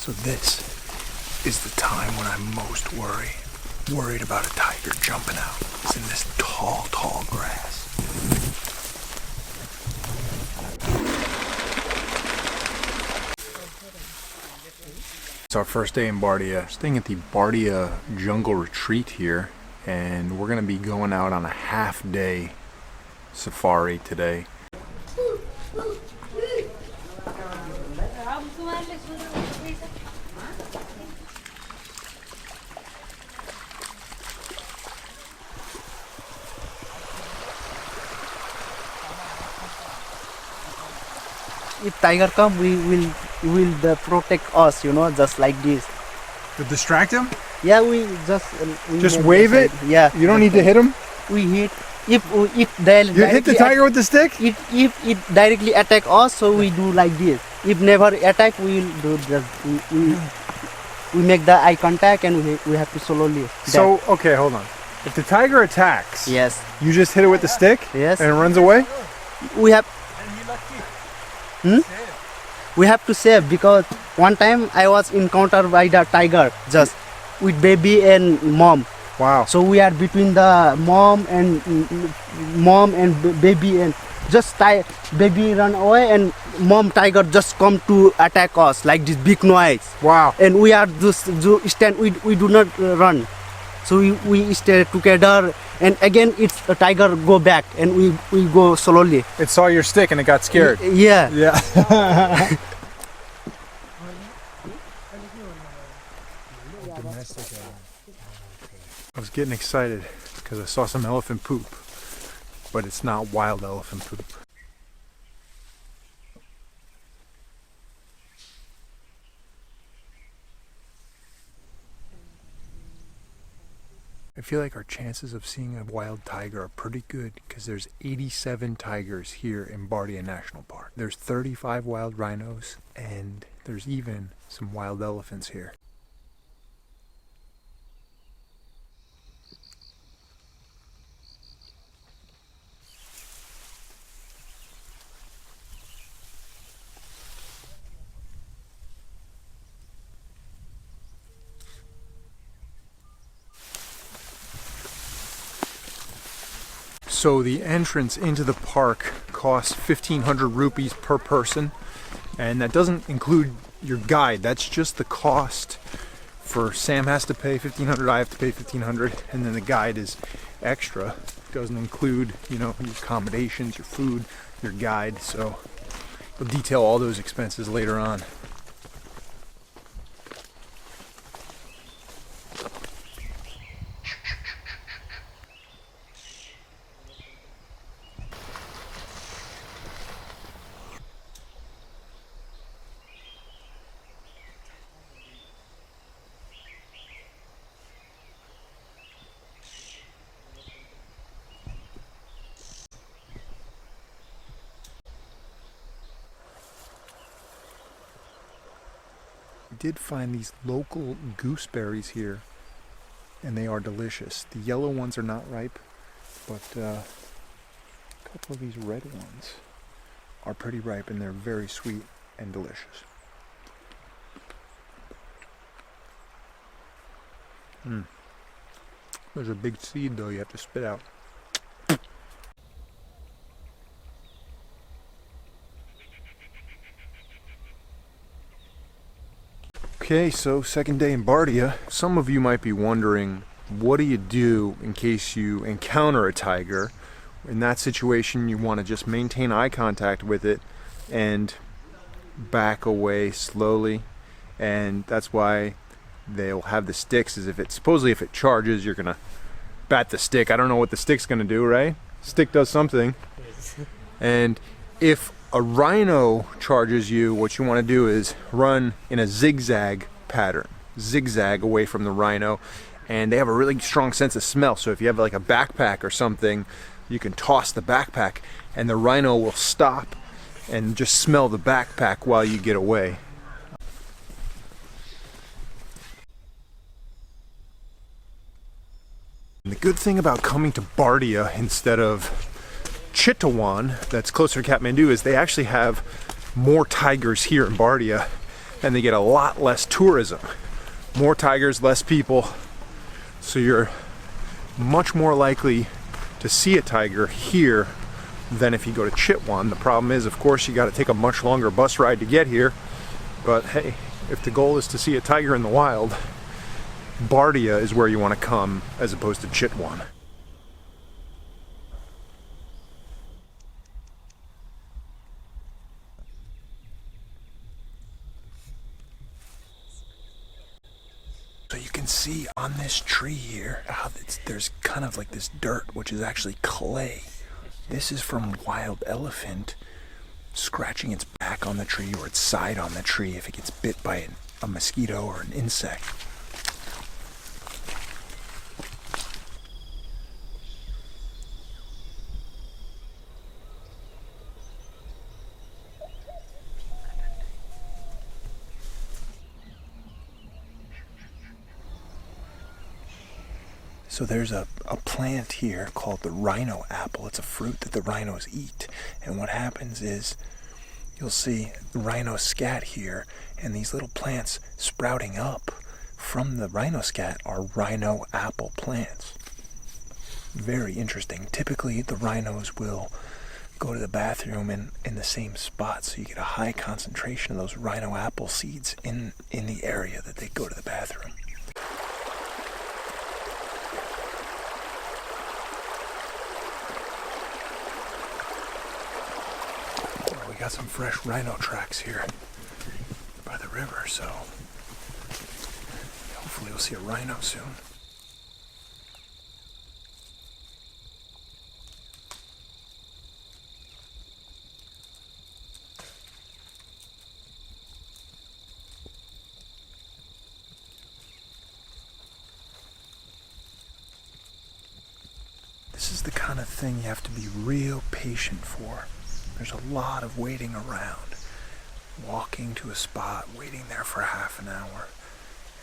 So this is the time when I'm most worried about a tiger jumping out. It's in this tall, tall grass. It's our first day in Bardia. Staying at the Bardia Jungle Retreat here, and we're gonna be going out on a half-day safari today. If tiger come, we will protect us, you know, just like this. To distract him? Yeah, we just wave it? Yeah. You don't need to hit him? We hit. If they You hit the tiger with the stick? If it directly attack us, so we do like this. If never attack, we will do just we make the eye contact and we have to slowly. So okay, hold on. If the tiger attacks, Yes. you just hit it with the stick? Yes. And it runs away? We have. We have to save, because one time I was encountered by the tiger just with baby and mom. Wow. So we are between the mom and baby, and just baby run away and mom tiger just come to attack us like this big noise. Wow. And we are just stand. We do not run. So we stay together, and again it's a tiger go back, and we go slowly. It saw your stick and it got scared. Yeah. Yeah. I was getting excited because I saw some elephant poop, but it's not wild elephant poop. I feel like our chances of seeing a wild tiger are pretty good because there's 87 tigers here in Bardia National Park. There's 35 wild rhinos, and there's even some wild elephants here. So the entrance into the park costs 1,500 rupees per person, and that doesn't include your guide. That's just the cost. For Sam has to pay 1,500, I have to pay 1,500, and then the guide is extra. Doesn't include, you know, your accommodations, your food, your guide. So we'll detail all those expenses later on. I did find these local gooseberries here, and they are delicious. The yellow ones are not ripe, but a couple of these red ones are pretty ripe, and they're very sweet and delicious. There's a big seed though you have to spit out. Okay, so second day in Bardia. Some of you might be wondering, what do you do in case you encounter a tiger? In that situation, you want to just maintain eye contact with it and back away slowly. And that's why they'll have the sticks, is supposedly if it charges, you're gonna bat the stick. I don't know what the stick's gonna do, right? Stick does something. And if a rhino charges you, what you want to do is run in a zigzag pattern, zigzag away from the rhino, and they have a really strong sense of smell. So if you have like a backpack or something, you can toss the backpack and the rhino will stop and just smell the backpack while you get away. And the good thing about coming to Bardia instead of Chitwan, that's closer to Kathmandu, is they actually have more tigers here in Bardia and they get a lot less tourism. More tigers, less people, so you're much more likely to see a tiger here than if you go to Chitwan. The problem is, of course, you got to take a much longer bus ride to get here, but hey, if the goal is to see a tiger in the wild, Bardia is where you want to come as opposed to Chitwan. So you can see on this tree here how there's kind of like this dirt, which is actually clay. This is from wild elephant scratching its back on the tree or its side on the tree if it gets bit by a mosquito or an insect. So there's a plant here called the rhino apple. It's a fruit that the rhinos eat. And what happens is you'll see the rhino scat here, and these little plants sprouting up from the rhino scat are rhino apple plants. Very interesting. Typically the rhinos will go to the bathroom in the same spot, so you get a high concentration of those rhino apple seeds in the area that they go to the bathroom. We got some fresh rhino tracks here by the river, so hopefully we'll see a rhino soon. This is the kind of thing you have to be real patient for. There's a lot of waiting around, walking to a spot, waiting there for half an hour,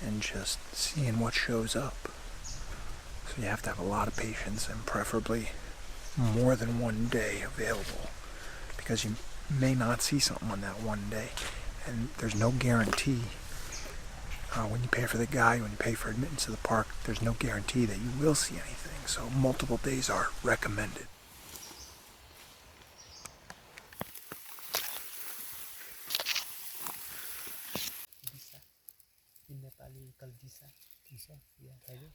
and just seeing what shows up. So you have to have a lot of patience and preferably more than one day available, because you may not see something on that one day, and there's no guarantee. When you pay for the guide, when you pay for admittance to the park, there's no guarantee that you will see anything, so multiple days are recommended. In Nepali, called Disa. Yeah, tiger.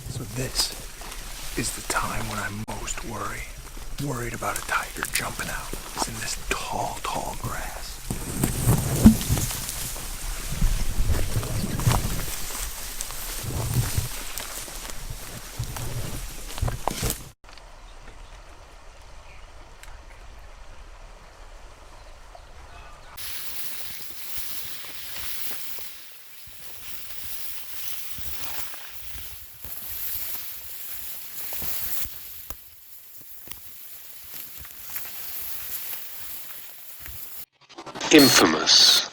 So this is the time when I'm most worried about a tiger jumping out. It's in this tall grass. Infamous.